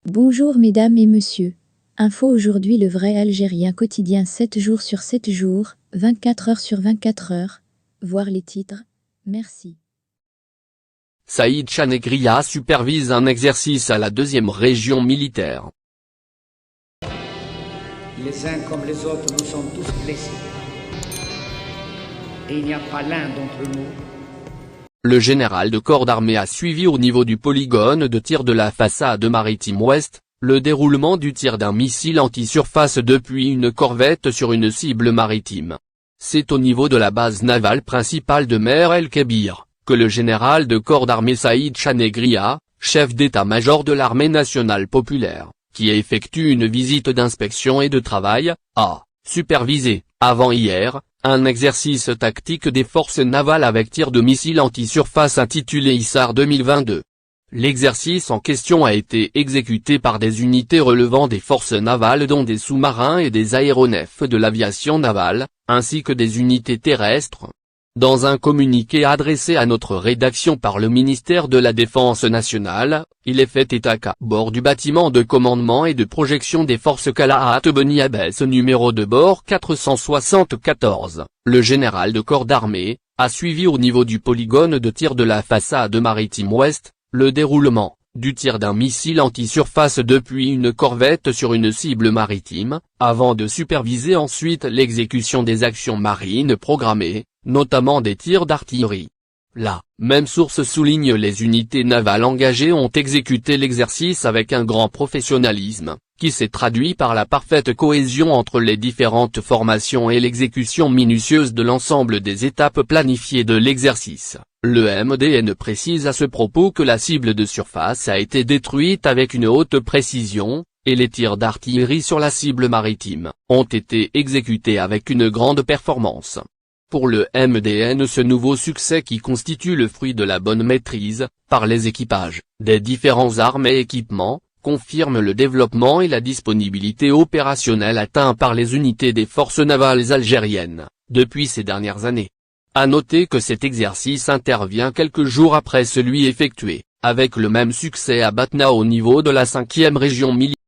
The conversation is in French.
Bonjour mesdames et messieurs. Info aujourd'hui le vrai algérien quotidien 7 jours sur 7 jours, 24 heures sur 24 heures. Voir les titres. Merci. Saïd Chanegria supervise un exercice à la 2e région militaire. Les uns comme les autres, nous sommes tous blessés. Et il n'y a pas l'un d'entre nous. Le général de corps d'armée a suivi au niveau du polygone de tir de la façade maritime ouest, le déroulement du tir d'un missile anti-surface depuis une corvette sur une cible maritime. C'est au niveau de la base navale principale de Mer el-Kébir, que le général de corps d'armée Saïd Chanegria, chef d'état-major de l'armée nationale populaire, qui effectue une visite d'inspection et de travail, a supervisé, avant-hier, un exercice tactique des forces navales avec tir de missiles anti-surface intitulé Issar 2022. L'exercice en question a été exécuté par des unités relevant des forces navales dont des sous-marins et des aéronefs de l'aviation navale, ainsi que des unités terrestres. Dans un communiqué adressé à notre rédaction par le ministère de la Défense nationale, il est fait état qu'à bord du bâtiment de commandement et de projection des forces Kalaat Beni Abbès numéro de bord 474, le général de corps d'armée, a suivi au niveau du polygone de tir de la façade maritime ouest, le déroulement du tir d'un missile anti-surface depuis une corvette sur une cible maritime, avant de superviser ensuite l'exécution des actions marines programmées, notamment des tirs d'artillerie. La même source souligne les unités navales engagées ont exécuté l'exercice avec un grand professionnalisme, qui s'est traduit par la parfaite cohésion entre les différentes formations et l'exécution minutieuse de l'ensemble des étapes planifiées de l'exercice. Le MDN précise à ce propos que la cible de surface a été détruite avec une haute précision, et les tirs d'artillerie sur la cible maritime ont été exécutés avec une grande performance. Pour le MDN, ce nouveau succès qui constitue le fruit de la bonne maîtrise, par les équipages, des différents armes et équipements, confirme le développement et la disponibilité opérationnelle atteint par les unités des forces navales algériennes, depuis ces dernières années. À noter que cet exercice intervient quelques jours après celui effectué, avec le même succès à Batna au niveau de la 5e région militaire.